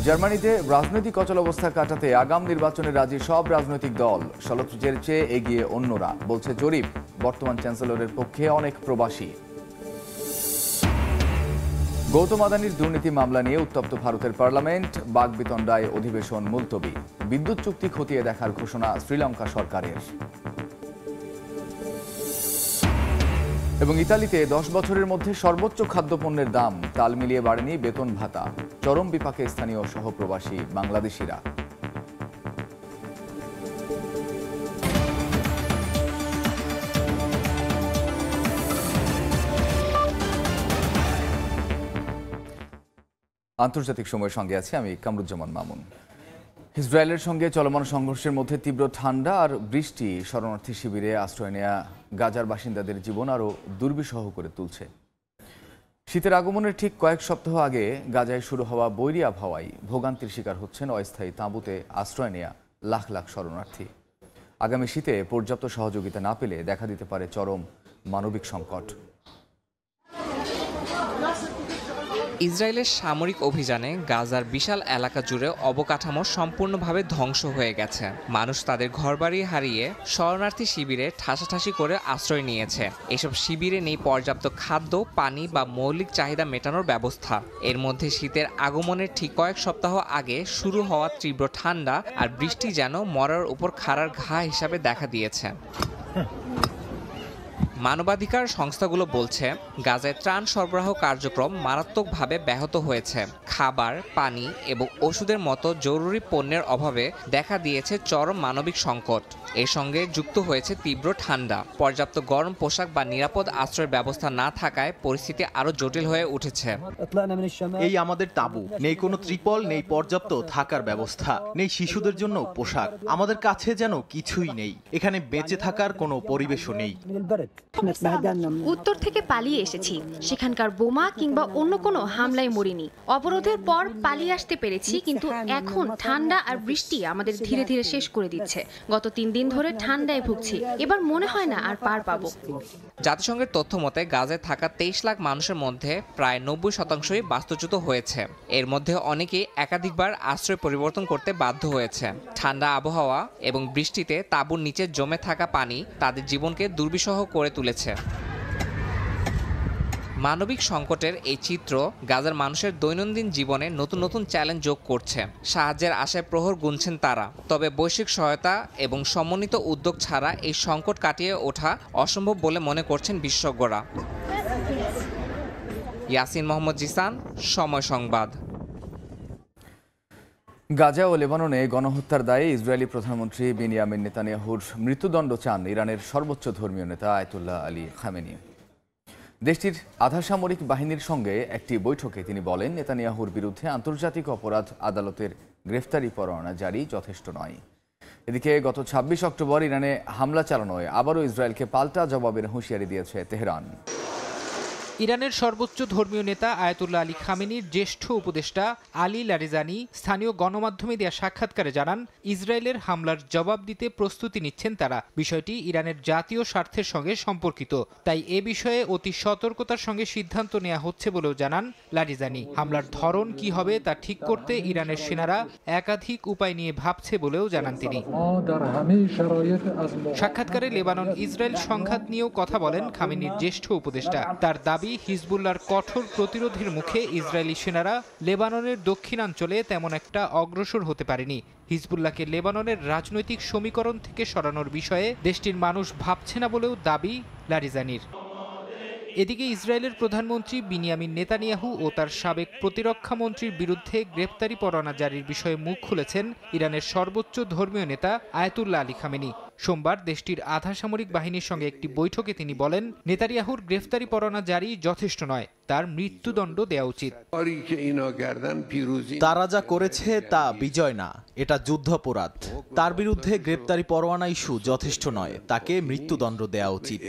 জার্মানিতে রাজনৈতিক অচলাবস্থা কাটাতে আগাম নির্বাচনে রাজি সব রাজনৈতিক দল। সলত্রের চেয়ে এগিয়ে অন্যরা, বলছে জরিপ। বর্তমান চ্যান্সেলরের পক্ষে অনেক প্রবাসী। গৌতম আদানির দুর্নীতি মামলা নিয়ে উত্তপ্ত ভারতের পার্লামেন্ট। বাকবিতণ্ডায় অধিবেশন মুলতবি। বিদ্যুৎ চুক্তি খতিয়ে দেখার ঘোষণা শ্রীলঙ্কা সরকারের। এবং ইতালিতে 10 বছরের মধ্যে সর্বোচ্চ খাদ্যপণ্যের দাম। তাল মিলিয়ে বাড়েনি বেতন ভাতা। চরম বিপাকে স্থানীয় সহপ্রবাসী বাংলাদেশিরা। আন্তর্জাতিক সময়ের সঙ্গে আছি আমি কামরুজ্জামান মামুন। ইসরায়েলের সঙ্গে চলমান সংঘর্ষের মধ্যে তীব্র ঠান্ডা আর বৃষ্টি শরণার্থী শিবিরে আশ্রয় নেয়া গাজার বাসিন্দাদের জীবন আরও দুর্বিষহ করে তুলছে। শীতের আগমনের ঠিক কয়েক সপ্তাহ আগে গাজায় শুরু হওয়া বৈরী আবহাওয়ায় ভোগান্তির শিকার হচ্ছেন অস্থায়ী তাঁবুতে আশ্রয় নেয়া লাখ লাখ শরণার্থী। আগামী শীতে পর্যাপ্ত সহযোগিতা না পেলে দেখা দিতে পারে চরম মানবিক সংকট। ইসরায়েলের সামরিক অভিযানে গাজার বিশাল এলাকা জুড়ে অবকাঠামো সম্পূর্ণভাবে ধ্বংস হয়ে গেছে। মানুষ তাদের ঘরবাড়ি হারিয়ে শরণার্থী শিবিরে ঠাসাঠাসি করে আশ্রয় নিয়েছে। এসব শিবিরে নেই পর্যাপ্ত খাদ্য, পানি বা মৌলিক চাহিদা মেটানোর ব্যবস্থা। এর মধ্যে শীতের আগমনের ঠিক কয়েক সপ্তাহ আগে শুরু হওয়া তীব্র ঠান্ডা আর বৃষ্টি যেন মরার উপর খাড়ার ঘা হিসাবে দেখা দিয়েছে। মানবাধিকার সংস্থাগুলো বলছে গাজায় ত্রাণ সরবরাহ কার্যক্রম মারাত্মকভাবে ব্যাহত হয়েছে। খাবার, পানি এবং ওষুধের মতো জরুরি পণ্যের অভাবে দেখা দিয়েছে চরম মানবিক সংকট। এর সঙ্গে যুক্ত হয়েছে তীব্র ঠান্ডা। পর্যাপ্ত গরম পোশাক বা নিরাপদ আশ্রয়ের ব্যবস্থা না থাকায় পরিস্থিতি আরও জটিল হয়ে উঠেছে। এই আমাদের তাঁবু, নেই কোনো ত্রিপল, নেই পর্যাপ্ত থাকার ব্যবস্থা, নেই শিশুদের জন্য পোশাক। আমাদের কাছে যেন কিছুই নেই। এখানে বেঁচে থাকার কোনো পরিবেশও নেই। উত্তর থেকে পালিয়ে এসেছি, সেখানকার বোমা কিংবা অন্য কোনো হামলায় মরিনি। অবরোধের পর পালিয়ে আসতে পেরেছি, কিন্তু এখন ঠান্ডা আর বৃষ্টি আমাদের ধীরে ধীরে শেষ করে দিচ্ছে। গত 3 দিন ধরে ঠান্ডায় ভুগছি, এবার মনে হয় না আর পার পাবো। জাতিসংঘের তথ্য মতে গাজায় থাকা 23 লাখ মানুষের মধ্যে প্রায় 90%ই বাস্তুচ্যুত হয়েছে। এর মধ্যে অনেকেই একাধিকবার আশ্রয় পরিবর্তন করতে বাধ্য হয়েছে। ঠান্ডা আবহাওয়া এবং বৃষ্টিতে তাঁবুর নিচে জমে থাকা পানি তাদের জীবনকে দুর্বিষহ করে তুলেছে। মানবিক সংকটের এই চিত্র গাজার মানুষের দৈনন্দিন জীবনে নতুন নতুন চ্যালেঞ্জ যোগ করছে। সাহায্যের আশায় প্রহর গুনছেন তারা। তবে বৈশ্বিক সহায়তা এবং সমন্বিত উদ্যোগ ছাড়া এই সংকট কাটিয়ে ওঠা অসম্ভব বলে মনে করছেন বিশেষজ্ঞরা। ইয়াসিন মোহাম্মদ জিসান, সময় সংবাদ। গাজা ও লেবাননে গণহত্যার দায়ে ইসরায়েলি প্রধানমন্ত্রী বেনিয়ামিন নেতানিয়াহুর মৃত্যুদণ্ড চান ইরানের সর্বোচ্চ ধর্মীয় নেতা আয়াতুল্লাহ আলী খামেনি। দেশটির আধা সামরিক বাহিনীর সঙ্গে একটি বৈঠকে তিনি বলেন, নেতানিয়াহুর বিরুদ্ধে আন্তর্জাতিক অপরাধ আদালতের গ্রেফতারি পরোয়ানা জারি যথেষ্ট নয়। এদিকে গত 26 অক্টোবর ইরানে হামলা চালানোয় আবারও ইসরায়েলকে পাল্টা জবাবের হুঁশিয়ারি দিয়েছে তেহরান। ইরানের সর্বোচ্চ ধর্মীয় নেতা আয়াতুল্লাহ আলী খামেনির জ্যেষ্ঠ উপদেষ্টা আলী লারিজানি স্থানীয় গণমাধ্যমে দেয়া সাক্ষাৎকারে জানান, ইসরায়েলের হামলার জবাব দিতে প্রস্তুতি নিচ্ছেন তারা। বিষয়টি ইরানের জাতীয় স্বার্থের সঙ্গে সম্পর্কিত, তাই এ বিষয়ে অতি সতর্কতার সঙ্গে সিদ্ধান্ত নেওয়া হচ্ছে বলেও জানান লারিজানি। হামলার ধরন কি হবে তা ঠিক করতে ইরানের সেনারা একাধিক উপায় নিয়ে ভাবছে বলেও জানান তিনি। সাক্ষাৎকারে লেবানন ইসরায়েল সংঘাত নিয়েও কথা বলেন খামেনির জ্যেষ্ঠ উপদেষ্টা। তার দাবি, হিজবুল্লাহর কঠোর প্রতিরোধের মুখে ইসরায়েলি সেনারা লেবাননের দক্ষিণাঞ্চলে তেমন একটা অগ্রসর হতে পারেনি। হিজবুল্লাহকে লেবাননের রাজনৈতিক সমীকরণ থেকে সরানোর বিষয়ে দেশটির মানুষ ভাবছে না বলেও দাবি লারিজানির। এদিকে ইসরায়েলের প্রধানমন্ত্রী বিনিয়ামিন নেতানিয়াহু ও তার সাবেক প্রতিরক্ষা মন্ত্রীর বিরুদ্ধে গ্রেপ্তারি পরোয়ানা জারির বিষয়ে মুখ খুলেছেন ইরানের সর্বোচ্চ ধর্মীয় নেতা আয়াতুল্লাহ আলী খামেনি। সোমবার দেশটির আধা সামরিক বাহিনীর সঙ্গে একটি বৈঠকে তিনি বলেন, নেতানিয়াহুর গ্রেফতারি পরোয়ানা জারি যথেষ্ট নয়, তার মৃত্যুদণ্ড দেওয়া উচিত। তারা যা করেছে তা বিজয় না, এটা যুদ্ধাপরাধ। তার বিরুদ্ধে গ্রেপ্তারি পরোয়ানা ইস্যু যথেষ্ট নয়, তাকে মৃত্যুদণ্ড দেওয়া উচিত।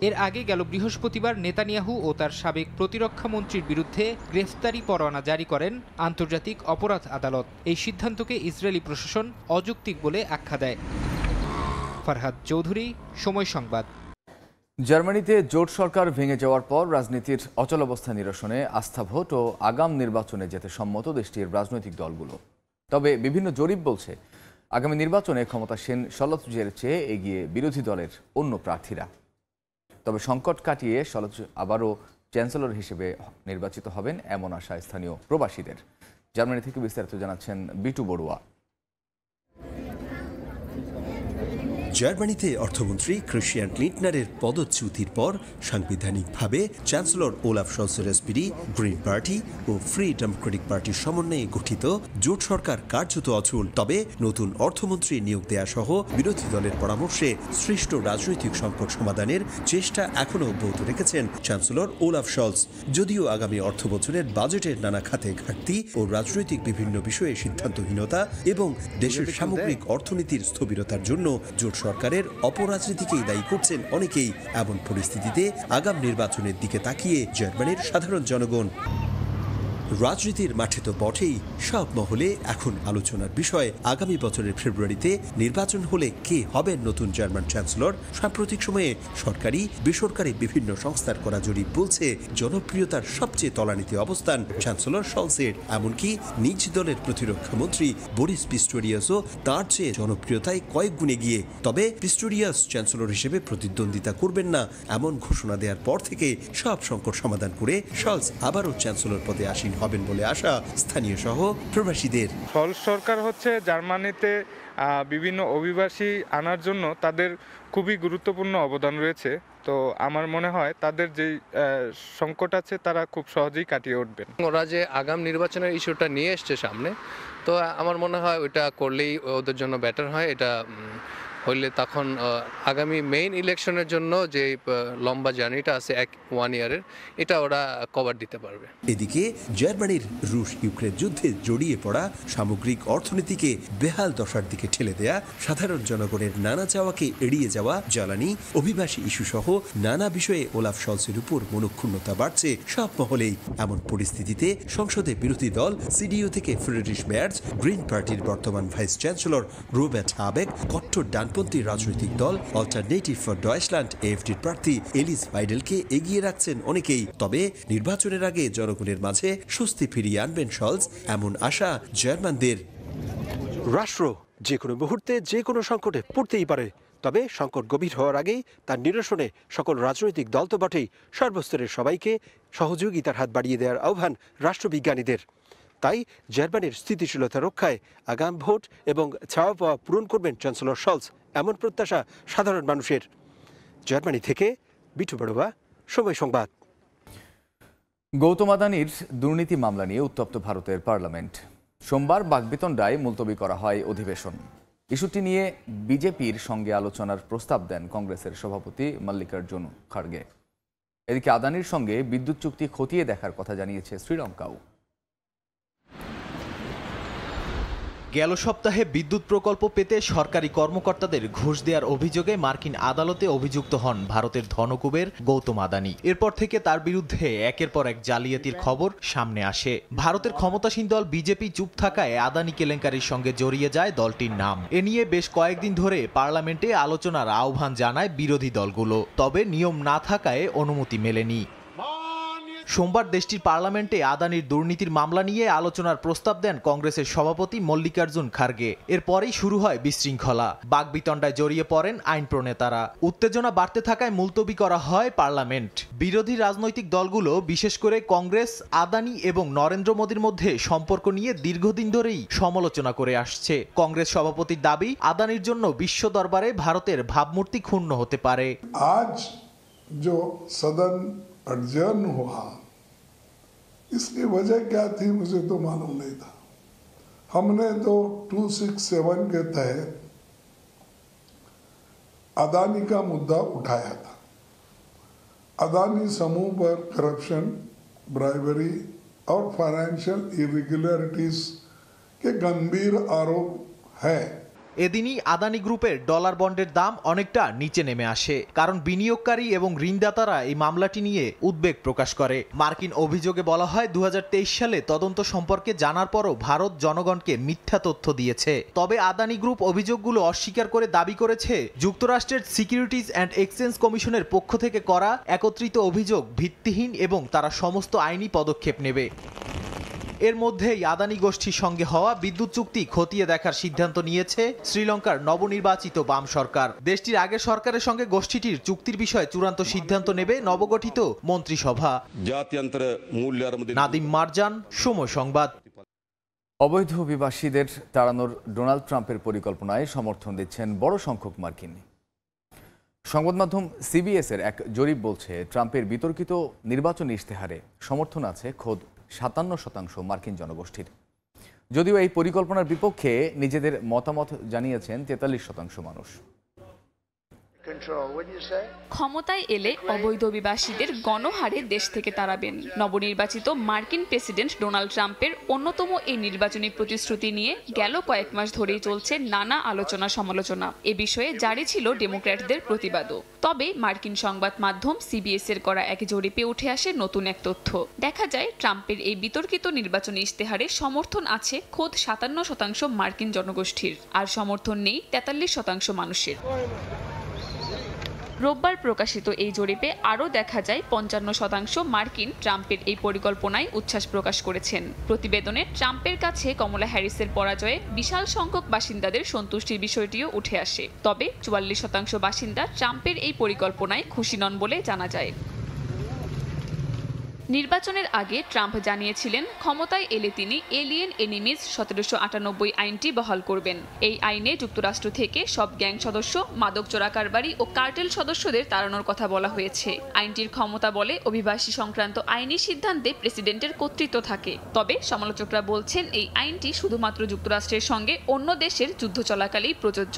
এর আগে গেল বৃহস্পতিবার নেতানিয়াহু ও তার সাবেক প্রতিরক্ষা মন্ত্রীর বিরুদ্ধে গ্রেফতারি পরোয়ানা জারি করেন আন্তর্জাতিক অপরাধ আদালত। এই সিদ্ধান্তকে ইসরায়েলি প্রশাসন অযৌক্তিক বলে আখ্যা দেয়। ফারহাদ চৌধুরী, সময় সংবাদ। জার্মানিতে জোট সরকার ভেঙে যাওয়ার পর রাজনীতির অচলাবস্থা নিরসনে আস্থা ভোট ও আগাম নির্বাচনে যেতে সম্মত দেশটির রাজনৈতিক দলগুলো। তবে বিভিন্ন জরিপ বলছে আগামী নির্বাচনে ক্ষমতাসীন সলজের চেয়ে এগিয়ে বিরোধী দলের অন্য প্রার্থীরা। তবে সংকট কাটিয়ে সলজ আবারও চ্যান্সেলর হিসেবে নির্বাচিত হবেন এমন আশা স্থানীয় প্রবাসীদের। জার্মানি থেকে বিস্তারিত জানাচ্ছেন বিটু বড়ুয়া। জার্মানিতে অর্থমন্ত্রী ক্রিশ্চিয়ান লিন্টনারের পদচ্যুতির পর সাংবিধানিকভাবে চ্যান্সেলর ওলাফ শলসের এসপিডি, গ্রিন পার্টি ও ফ্রি ডেমোক্রেটিক পার্টির সমন্বয়ে গঠিত জোট সরকার কার্যত অচল। তবে নতুন অর্থমন্ত্রী নিয়োগ দেয়া সহ বিরোধী দলের পরামর্শে সৃষ্ট রাজনৈতিক সংকট সমাধানের চেষ্টা এখনও অব্যাহত রেখেছেন চ্যান্সেলর ওলাফ শলস। যদিও আগামী অর্থবছরের বাজেটের নানা খাতে ঘাটতি ও রাজনৈতিক বিভিন্ন বিষয়ে সিদ্ধান্তহীনতা এবং দেশের সামগ্রিক অর্থনীতির স্থবিরতার জন্য জোট সরকারের অপরাজনীতিকেই দায়ী করছেন অনেকেই। এমন পরিস্থিতিতে আগাম নির্বাচনের দিকে তাকিয়ে জার্মানির সাধারণ জনগণ। রাজনীতির মাঠে তো বটেই, সব মহলে এখন আলোচনার বিষয় আগামী বছরের ফেব্রুয়ারিতে নির্বাচন হলে কে হবেন নতুন জার্মান চ্যান্সেলর। সাম্প্রতিক সময়ে সরকারি বেসরকারি বিভিন্ন সংস্থার করা জরিপ বলছে জনপ্রিয়তার সবচেয়ে তলানিতে অবস্থান চ্যান্সেলর শলসের। এমনকি নিজ দলের প্রতিরক্ষা মন্ত্রী বরিস পিস্টোরিয়াসও তার চেয়ে জনপ্রিয়তায় কয়েক গুণে গিয়ে। তবে পিস্টোরিয়াস চ্যান্সেলর হিসেবে প্রতিদ্বন্দ্বিতা করবেন না এমন ঘোষণা দেওয়ার পর থেকে সব সংকট সমাধান করে শলস আবারও চ্যান্সেলর পদে আসীন হবেন বলে আশা স্থানীয় সহ প্রবাসীদের। শলস সরকার হচ্ছে জার্মানিতে বিভিন্ন অভিবাসী আনার জন্য তাদের খুবই গুরুত্বপূর্ণ অবদান রয়েছে। তো আমার মনে হয় তাদের যে সংকট আছে তারা খুব সহজেই কাটিয়ে উঠবেন। ওরা যে আগাম নির্বাচনের ইস্যুটা নিয়ে এসছে সামনে, তো আমার মনে হয় ওইটা করলেই ওদের জন্য বেটার হয়। এটা হইলে তখন আগামী মেইন ইলেকশনের জন্য যে লম্বা জার্নিটা আছে 1 ইয়ারের, এটা ওরা কভার দিতে পারবে। এদিকে জার্মানির রুশ ইউক্রেন যুদ্ধে জড়িয়ে পড়া সামগ্রিক অর্থনীতিকে বেহাল দশার দিকে ঠেলে দেয়া, সাধারণ জনগণের নানা চাওয়াকে এড়িয়ে যাওয়া, জ্বালানি অভিবাসী ইস্যু সহ নানা বিষয়ে ওলাফ শলসের উপর মনক্ষুণ্ণতা বাড়ছে সব মহলেই। এমন পরিস্থিতিতে সংসদে বিরোধী দল সিডিইউ থেকে ফ্রিডরিশ মেয়ার্জ, গ্রিন পার্টির বর্তমান ভাইস চ্যান্সেলর রবার্ট হাবেক, কট্টর ডানপন্থী রাজনৈতিক দল অল্টারনেটিভ ফর ডয়েচল্যান্ড এএফডির প্রার্থী এলিস ভাইডেলকে এগিয়ে রাখছেন অনেকেই। তবে নির্বাচনের আগে জনগণের মাঝে স্বস্তি ফিরিয়ে আনবেন শলস এমন আশা জার্মানদের। রাষ্ট্র যে কোনো মুহূর্তে যে কোনো সংকটে পড়তেই পারে, তবে সংকট গভীর হওয়ার আগেই তার নিরসনে সকল রাজনৈতিক দল তো বটেই, সর্বস্তরের সবাইকে সহযোগিতার হাত বাড়িয়ে দেওয়ার আহ্বান রাষ্ট্রবিজ্ঞানীদের। তাই জার্মানির স্থিতিশীলতা রক্ষায় আগাম ভোট এবং চাওয়া পাওয়া পূরণ করবেন চ্যান্সেলর শলস এমন প্রত্যাশা সাধারণ মানুষের। জার্মানি থেকে বিটু বড়ুয়া, সময় সংবাদ। গৌতম আদানির দুর্নীতি মামলা নিয়ে উত্তপ্ত ভারতের পার্লামেন্ট। সোমবার বাকবিতণ্ডায় মুলতবি করা হয় অধিবেশন। ইস্যুটি নিয়ে বিজেপির সঙ্গে আলোচনার প্রস্তাব দেন কংগ্রেসের সভাপতি মল্লিকার্জুন খাড়গে। এদিকে আদানির সঙ্গে বিদ্যুৎ চুক্তি খতিয়ে দেখার কথা জানিয়েছে শ্রীলঙ্কাও। গেল সপ্তাহে বিদ্যুৎ প্রকল্প পেতে সরকারি কর্মকর্তাদের ঘুষ দেওয়ার অভিযোগে মার্কিন আদালতে অভিযুক্ত হন ভারতের ধনকুবের গৌতম আদানি। এরপর থেকে তার বিরুদ্ধে একের পর এক জালিয়াতির খবর সামনে আসে। ভারতের ক্ষমতাসীন দল বিজেপি চুপ থাকায় আদানি কেলেঙ্কারির সঙ্গে জড়িয়ে যায় দলটির নাম। এ নিয়ে বেশ কয়েকদিন ধরে পার্লামেন্টে আলোচনার আহ্বান জানায় বিরোধী দলগুলো, তবে নিয়ম না থাকায় অনুমতি মেলেনি। সোমবার দেশটির পার্লামেন্টে আদানির দুর্নীতির মামলা নিয়ে আলোচনার প্রস্তাব দেন কংগ্রেসের সভাপতি মল্লিকার্জুন খাড়গে। এরপরেই শুরু হয় বিশৃঙ্খলা। বাকবিতণ্ডায় জড়িয়ে পড়েন আইন প্রণেতারা। উত্তেজনা বাড়তে থাকায় মুলতবি করা হয় পার্লামেন্ট। বিরোধী রাজনৈতিক দলগুলো, বিশেষ করে কংগ্রেস, আদানি এবং নরেন্দ্র মোদীর মধ্যে সম্পর্ক নিয়ে দীর্ঘদিন ধরেই সমালোচনা করে আসছে। কংগ্রেস সভাপতির দাবি, আদানির জন্য বিশ্ব দরবারে ভারতের ভাবমূর্তি ক্ষুণ্ণ হতে পারে। আজ जो सदन अडजर्न हुआ, इसकी वजह क्या थी मुझे तो मालूम नहीं था। हमने तो 267 के तहत अदानी का मुद्दा उठाया था। अदानी समूह पर करप्शन, ब्राइबरी और फाइनेंशियल इरेगुलरिटीज के गंभीर आरोप है। এদিনই আদানি গ্রুপের ডলার বন্ডের দাম অনেকটা নিচে নেমে আসে, কারণ বিনিয়োগকারী এবং ঋণদাতারা এই মামলাটি নিয়ে উদ্বেগ প্রকাশ করে। মার্কিন অভিযোগে বলা হয় 2023 সালে তদন্ত সম্পর্কে জানার পরও ভারত জনগণকে মিথ্যা তথ্য দিয়েছে। তবে আদানি গ্রুপ অভিযোগগুলো অস্বীকার করে দাবি করেছে যুক্তরাষ্ট্রের সিকিউরিটিজ অ্যান্ড এক্সচেঞ্জ কমিশনের পক্ষ থেকে করা একত্রিত অভিযোগ ভিত্তিহীন এবং তারা সমস্ত আইনি পদক্ষেপ নেবে। এর মধ্যেই আদানি গোষ্ঠীর সঙ্গে হওয়া বিদ্যুৎ চুক্তি খতিয়ে দেখার সিদ্ধান্ত নিয়েছে শ্রীলঙ্কার নবনির্বাচিত বাম সরকার। দেশটির আগের সরকারের সঙ্গে গোষ্ঠীটির চুক্তির বিষয়ে চূড়ান্ত সিদ্ধান্ত নেবে নবগঠিত মন্ত্রিসভা। নাদিম মারজান, সময় সংবাদ। অবৈধ অভিবাসীদের তাড়ানোর ডোনাল্ড ট্রাম্পের পরিকল্পনায় সমর্থন দিচ্ছেন বড় সংখ্যক মার্কিন। সংবাদ মাধ্যম সিবিএস-এর এক জরিপ বলছে ট্রাম্পের বিতর্কিত নির্বাচনী ইশতেহারে সমর্থন আছে খোদ 57% মার্কিন জনগোষ্ঠীর। যদিও এই পরিকল্পনার বিপক্ষে নিজেদের মতামত জানিয়েছেন 43% মানুষ। ক্ষমতায় এলে অবৈধ অভিবাসীদের গণহারে দেশ থেকে তাড়াবেন। নবনির্বাচিত মার্কিন প্রেসিডেন্ট ডোনাল্ড ট্রাম্পের অন্যতম এই নির্বাচনী প্রতিশ্রুতি নিয়ে গেল কয়েক মাস ধরেই চলছে নানা আলোচনা সমালোচনা। এ বিষয়ে জারি ছিল ডেমোক্র্যাটদের প্রতিবাদও। তবে মার্কিন সংবাদ মাধ্যম সিবিএস-এর করা এক জরিপে উঠে আসে নতুন এক তথ্য। দেখা যায় ট্রাম্পের এই বিতর্কিত নির্বাচনী ইশতেহারে সমর্থন আছে খোদ 57% মার্কিন জনগোষ্ঠীর, আর সমর্থন নেই 43% মানুষের। রোববার প্রকাশিত এই জরিপে আরও দেখা যায় 55% মার্কিন ট্রাম্পের এই পরিকল্পনায় উচ্ছ্বাস প্রকাশ করেছেন। প্রতিবেদনে ট্রাম্পের কাছে কমলা হ্যারিসের পরাজয়ে বিশাল সংখ্যক বাসিন্দাদের সন্তুষ্টির বিষয়টিও উঠে আসে। তবে 44% বাসিন্দা ট্রাম্পের এই পরিকল্পনায় খুশি নন বলে জানা যায়। নির্বাচনের আগে ট্রাম্প জানিয়েছিলেন ক্ষমতায় এলে তিনি এলিয়েন এনিমিজ 1798 আইনটি বহাল করবেন। এই আইনে যুক্তরাষ্ট্র থেকে সব গ্যাং সদস্য, মাদক চোরাকারবারি ও কার্টেল সদস্যদের তাড়ানোর কথা বলা হয়েছে। আইনটির ক্ষমতা বলে অভিবাসী সংক্রান্ত আইনি সিদ্ধান্তে প্রেসিডেন্টের কর্তৃত্ব থাকে। তবে সমালোচকরা বলছেন এই আইনটি শুধুমাত্র যুক্তরাষ্ট্রের সঙ্গে অন্য দেশের যুদ্ধ চলাকালেই প্রযোজ্য।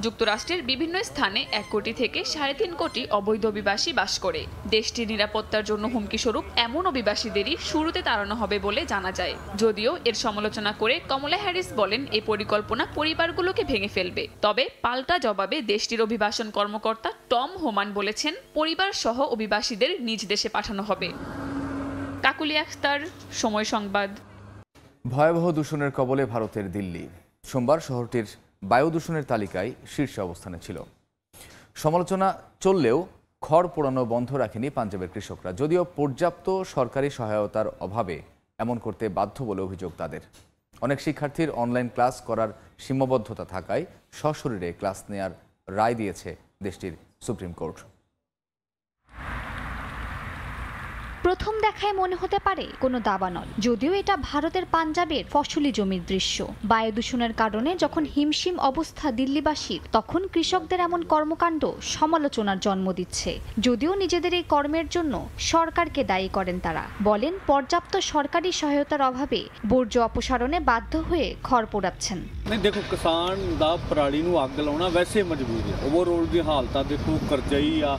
যুক্তরাষ্ট্রের বিভিন্ন স্থানে 1 কোটি থেকে 3.5 কোটি অবৈধ অভিবাসী বাস করে। দেশটির নিরাপত্তার জন্য হুমকিস্বরূপ এমন অভিবাসীদেরই শুরুতে তাড়ানো হবে বলে জানা যায়। যদিও এর সমালোচনা করে কমলা হ্যারিস বলেন এই পরিকল্পনা পরিবারগুলোকে ভেঙে ফেলবে। তবে পাল্টা জবাবে দেশটির অভিবাসন কর্মকর্তা টম হোমান বলেছেন পরিবার সহ অভিবাসীদের নিজ দেশে পাঠানো হবে। কাকুলি আখতার, সময় সংবাদ। ভয়াবহ দূষণের কবলে ভারতের দিল্লি। সোমবার শহরটির বায়ু দূষণের তালিকায় শীর্ষে অবস্থানে ছিল। সমালোচনা চললেও খড় পোড়ানো বন্ধ রাখেনি পাঞ্জাবের কৃষকরা। যদিও পর্যাপ্ত সরকারি সহায়তার অভাবে এমন করতে বাধ্য বলে অভিযোগ তাদের। অনেক শিক্ষার্থীর অনলাইন ক্লাস করার সীমাবদ্ধতা থাকায় সশরীরে ক্লাস নেয়ার রায় দিয়েছে দেশটির সুপ্রিম কোর্ট। প্রথম দেখায় মনে হতে পারে কোনো দাবানল, যদিও এটা ভারতের পাঞ্জাবের ফসলি জমির দৃশ্য। বায়ু দূষণের কারণে যখন হিমশিম অবস্থা দিল্লিবাসীর, তখন কৃষকদের এমন কর্মকাণ্ড সমালোচনার জন্ম দিচ্ছে। যদিও নিজেদের এই কর্মের জন্য সরকারকে দায়ী করেন তারা। বলেন পর্যাপ্ত সরকারি সহায়তার অভাবে বর্জ্য অপসারণে বাধ্য হয়ে খড় পোড়াচ্ছেন। देखो किसान दा पराली नूं अग लाउणा वैसे मजबूर है। ओवरऑल दी हालत देखो करजई आ,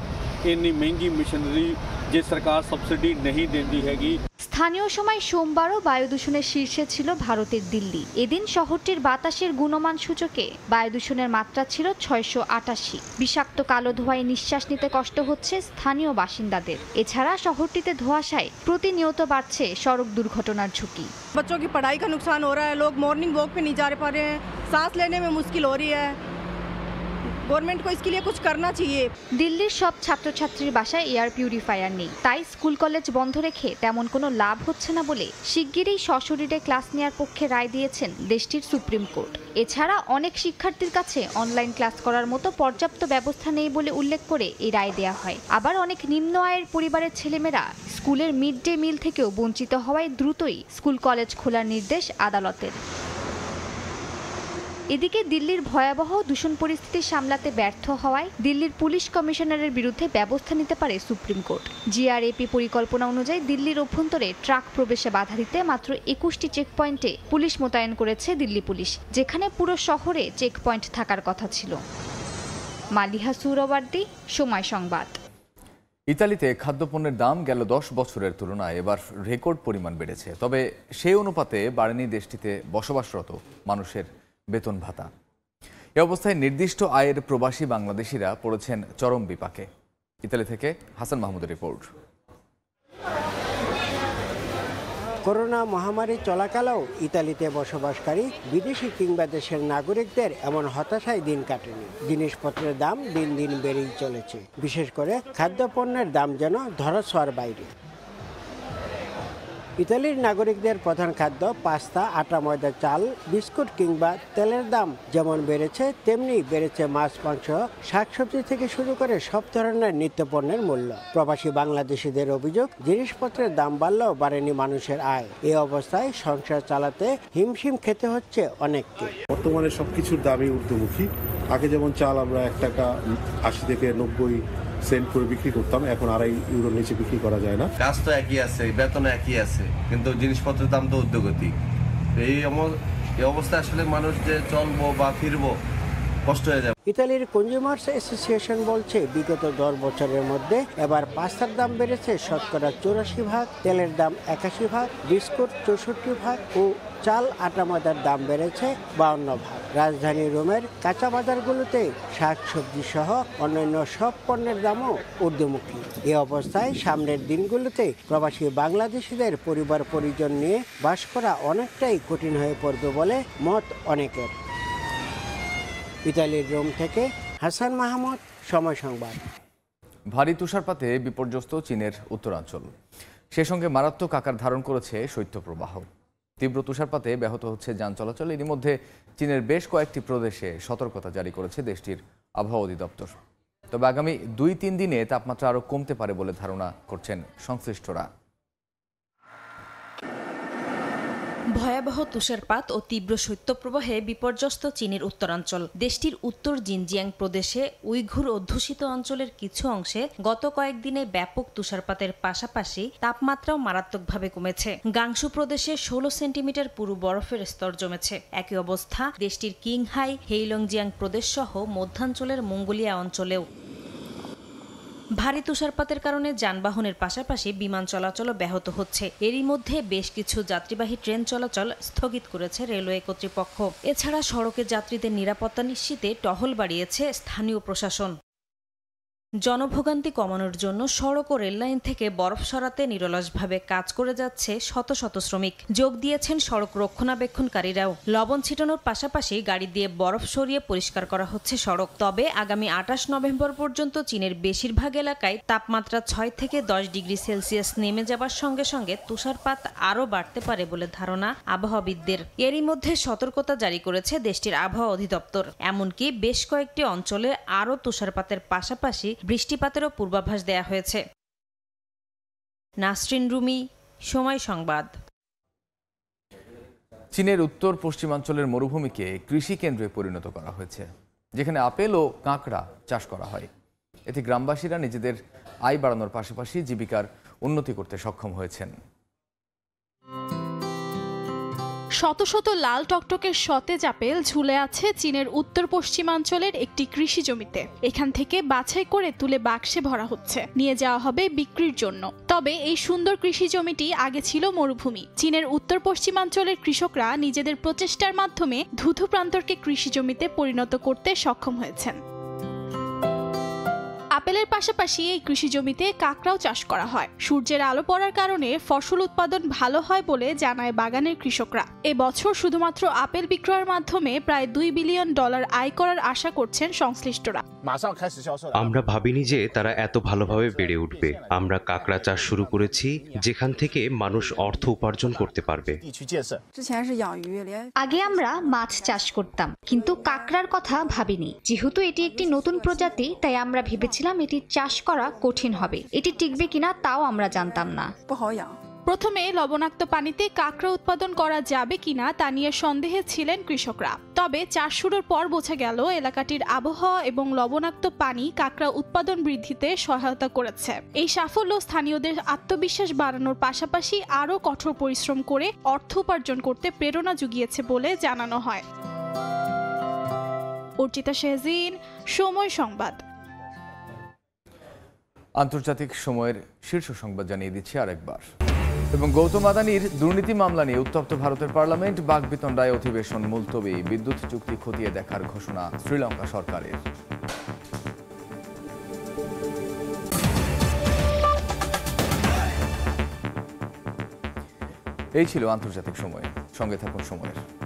इन्नी महंगी मशीनरी যে সরকার সাবসিডি नहीं দেন্দি हैगी। স্থানীয় সময় সোমবারও বায়ু দূষণের শীর্ষে ছিল ভারতের দিল্লি। এদিন শহরটির বাতাসের গুণমান সূচকে বায়ু দূষণের মাত্রা ছিল 688। বিষাক্ত কালো ধোঁয়ায় নিঃশ্বাস নিতে কষ্ট হচ্ছে স্থানীয় বাসিন্দাদের। এছাড়া শহরটিতে ধোঁয়াশায় প্রতিনিয়ত বাড়ছে সড়ক দুর্ঘটনার ঝুঁকি। बच्चों की पढ़ाई का नुकसान हो रहा है, लोग मॉर्निंग वॉक पे नहीं जा पा रहे हैं, सांस लेने में मुश्किल हो रही है। गवर्नमेंट को इसके लिए कुछ करना चाहिए। দিল্লির সব ছাত্রছাত্রীর বাসায় এয়ার পিউরিফায়ার নেই, তাই স্কুল কলেজ বন্ধ রেখে তেমন কোনো লাভ হচ্ছে না বলে শিগগিরই সশরীরে ক্লাস নেওয়ার পক্ষে রায় দিয়েছেন দেশটির সুপ্রিম কোর্ট। এছাড়া অনেক শিক্ষার্থীর কাছে অনলাইন ক্লাস করার মতো পর্যাপ্ত ব্যবস্থা নেই বলে উল্লেখ করে এই রায় দেওয়া হয়। আবার অনেক নিম্ন আয়ের পরিবারের ছেলেমেয়েরা স্কুলের মিড ডে মিল থেকেও বঞ্চিত হওয়ায় দ্রুতই স্কুল কলেজ খোলার নির্দেশ আদালতের। এদিকে দিল্লির ভয়াবহ দূষণ পরিস্থিতি সামলাতে ব্যর্থ হওয়ায় দিল্লির পুলিশ কমিশনারের বিরুদ্ধে ব্যবস্থা নিতে পারে সুপ্রিম কোর্ট। জিআরএপি পরিকল্পনা অনুযায়ী দিল্লির অভ্যন্তরে ট্রাক প্রবেশে বাধা দিতে মাত্র 21টি চেকপয়েন্টে পুলিশ মোতায়েন করেছে দিল্লি পুলিশ, যেখানে পুরো শহরে চেকপয়েন্ট থাকার কথা ছিল। মালিহা সুরবার্দি, সময় সংবাদ। ইতালিতে খাদ্যপণ্যের দাম গেল 10 বছরের তুলনায় এবার রেকর্ড পরিমাণ বেড়েছে। তবে সেই অনুপাতে বাড়েনি দেশটিতে বসবাসরত মানুষের বেতন ভাতা। এ অবস্থায় নির্দিষ্ট আয়ের প্রবাসী বাংলাদেশিরা পড়েছেন চরম বিপাকে। ইতালি থেকে হাসান মাহমুদের রিপোর্ট। করোনা মহামারী চলাকালেও ইতালিতে বসবাসকারী বিদেশি কিংবা দেশের নাগরিকদের এমন হতাশায় দিন কাটেনি। জিনিসপত্রের দাম দিন দিন বেড়েই চলেছে, বিশেষ করে খাদ্যপণ্যের দাম যেন ধরাছোঁয়ার বাইরে। ইতালির নাগরিকদের প্রধান খাদ্য পাস্তা, আটা, ময়দা, চাল, বিস্কুট কিংবা তেলের দাম যেমন বেড়েছে তেমনি বেড়েছে মাছ, মাংস, শাকসবজি থেকে শুরু করে সব ধরনের নিত্যপণ্যের মূল্য। প্রবাসী বাংলাদেশিদের অভিযোগ, জিনিসপত্রের দাম বাড়লেও বাড়েনি মানুষের আয়। এই অবস্থায় সংসার চালাতে হিমশিম খেতে হচ্ছে অনেককে। বর্তমানে সবকিছুর দামই ঊর্ধ্বমুখী। আগে যেমন চাল আমরা 1 টাকা 80 থেকে 90 সেন্ট করে বিক্রি করতাম, এখন 2.5 ইউরোর নিচে বিক্রি করা যায় না। কাজ তো একই আছে, বেতন একই আছে, কিন্তু জিনিসপত্রের দাম তো ঊর্ধ্বগতি। এই অবস্থায় আসলে মানুষ যে চলবো বা ফিরবো কষ্ট হয়ে যাবে। ইতালির কনজিউমার্স অ্যাসোসিয়েশন বলছে বিগত 10 বছরের মধ্যে এবার পাস্তার দাম বেড়েছে শতকরা 84%, তেলের দাম 81%, বিস্কুট 64% ও চাল, আটা, ময়দার দাম বেড়েছে 52%। রাজধানী রোমের কাঁচা বাজারগুলোতে শাকসবজি সহ অন্যান্য সব পণ্যের দামও ঊর্ধ্বমুখী। এই অবস্থায় সামনের দিনগুলোতে প্রবাসী বাংলাদেশিদের পরিবার পরিজন নিয়ে বাস করা অনেকটাই কঠিন হয়ে পড়বে বলে মত অনেকের। ইতালির রোম থেকে হাসান মাহমুদ, সময় সংবাদ। ভারী তুষারপাতে বিপর্যস্ত চীনের উত্তরাঞ্চল, সে সঙ্গে মারাত্মক আকার ধারণ করেছে শৈত্যপ্রবাহ। তীব্র তুষারপাতে ব্যাহত হচ্ছে যান চলাচল। এরই মধ্যে চীনের বেশ কয়েকটি প্রদেশে সতর্কতা জারি করেছে দেশটির আবহাওয়া অধিদপ্তর। তবে আগামী 2-3 দিনে তাপমাত্রা আরও কমতে পারে বলে ধারণা করছেন সংশ্লিষ্টরা। ভয়াবহ তুষারপাত ও তীব্র শৈত্যপ্রবাহে বিপর্যস্ত চীনের উত্তরাঞ্চল। দেশটির উত্তর জিনজিয়াং প্রদেশে উইঘুর অধ্যুষিত অঞ্চলের কিছু অংশে গত কয়েকদিনে ব্যাপক তুষারপাতের পাশাপাশি তাপমাত্রাও মারাত্মকভাবে কমেছে। গাংশু প্রদেশে 16 সেন্টিমিটার পুরু বরফের স্তর জমেছে। একই অবস্থা দেশটির কিংহাই, হেইলংজিয়াং প্রদেশ সহ মধ্যাঞ্চলের মঙ্গোলিয়া অঞ্চলেও। ভারী তুষারপাতের কারণে যানবাহনের পাশাপাশি বিমান চলাচলও ব্যাহত হচ্ছে। এরই মধ্যে বেশ কিছু যাত্রীবাহী ট্রেন চলাচল স্থগিত করেছে রেলওয়ে কর্তৃপক্ষ। এছাড়া সড়কে যাত্রীদের নিরাপত্তা নিশ্চিতে টহল বাড়িয়েছে স্থানীয় প্রশাসন। জনভোগান্তি কমানোর জন্য সড়ক ও রেললাইন থেকে বরফ সরাতে নিরলসভাবে কাজ করে যাচ্ছে শত শত শ্রমিক। যোগ দিয়েছেন সড়ক রক্ষণাবেক্ষণকারীরাও। লবণ ছিটানোর পাশাপাশি গাড়ি দিয়ে বরফ সরিয়ে পরিষ্কার করা হচ্ছে সড়ক। তবে আগামী 28 নভেম্বর পর্যন্ত চীনের বেশিরভাগ এলাকায় তাপমাত্রা 6 থেকে 10 ডিগ্রি সেলসিয়াস নেমে যাবার সঙ্গে সঙ্গে তুষারপাত আরও বাড়তে পারে বলে ধারণা আবহাওয়াবিদদের। এরই মধ্যে সতর্কতা জারি করেছে দেশটির আবহাওয়া অধিদপ্তর। এমনকি বেশ কয়েকটি অঞ্চলে আরও তুষারপাতের পাশাপাশি বৃষ্টিপাতেরও পূর্বাভাস দেয়া হয়েছে। নাসরিন রুমি, সময় সংবাদ। চীনের উত্তর পশ্চিমাঞ্চলের মরুভূমিকে কৃষি কেন্দ্রে পরিণত করা হয়েছে, যেখানে আপেল ও কাঁকড়া চাষ করা হয়। এতে গ্রামবাসীরা নিজেদের আয় বাড়ানোর পাশাপাশি জীবিকার উন্নতি করতে সক্ষম হয়েছেন। শত শত লাল টকটকে সতেজ আপেল ঝুলে আছে চীনের উত্তর পশ্চিমাঞ্চলের একটি কৃষি জমিতে। এখান থেকে বাছাই করে তুলে বাক্সে ভরা হচ্ছে, নিয়ে যাওয়া হবে বিক্রির জন্য। তবে এই সুন্দর কৃষি জমিটি আগে ছিল মরুভূমি। চীনের উত্তর পশ্চিমাঞ্চলের কৃষকরা নিজেদের প্রচেষ্টার মাধ্যমে ধুধু প্রান্তরকে কৃষি জমিতে পরিণত করতে সক্ষম হয়েছেন। আপেলের পাশাপাশি এই কৃষি জমিতে কাঁকড়াও চাষ করা হয়। সূর্যের আলো পড়ার কারণে ফসল উৎপাদন ভালো হয় বলে জানায় বাগানের কৃষকরা। এবছর শুধুমাত্র আপেল বিক্রয়ের মাধ্যমে প্রায় $2 বিলিয়ন আয় করার আশা করছেন সংশ্লিষ্টরা। আমরা ভাবিনি যে তারা এত ভালোভাবে বেড়ে উঠবে। আমরা কাঁকড়া চাষ শুরু করেছি, যেখান থেকে মানুষ অর্থ উপার্জন করতে পারবে। আগে আমরা মাছ চাষ করতাম, কিন্তু কাঁকড়ার কথা ভাবিনি। যেহেতু এটি একটি নতুন প্রজাতি, তাই আমরা ভেবেছিলাম এটি চাষ করা কঠিন হবে। এটি টিকবে কিনা তাও আমরা জানতাম না। প্রথমে লবণাক্ত পানিতে কাঁকড়া উৎপাদন করা যাবে কিনা তা নিয়ে সন্দেহে ছিলেন কৃষকরা। তবে চাষ শুরুর পর বোঝা গেল এলাকাটির আবহাওয়া এবং লবণাক্ত পানি কাঁকড়া উৎপাদন বৃদ্ধিতে সহায়তা করেছে। এই সাফল্য স্থানীয়দের আত্মবিশ্বাস বাড়ানোর পাশাপাশি আরও কঠোর পরিশ্রম করে অর্থ উপার্জন করতে প্রেরণা জুগিয়েছে বলে জানানো হয়। অর্চিতা শেহজিন, সময় সংবাদ। আন্তর্জাতিক সময়ের শীর্ষ সংবাদ জানিয়ে দিচ্ছি আরেকবার। এবং গৌতম আদানির দুর্নীতি মামলা নিয়ে উত্তপ্ত ভারতের পার্লামেন্ট, বাকবিতণ্ডায় অধিবেশন মুলতবি, বিদ্যুৎ চুক্তি খতিয়ে দেখার ঘোষণা শ্রীলঙ্কা সরকারের। এই ছিল আন্তর্জাতিক সময়। সঙ্গে থাকুন সময়ের।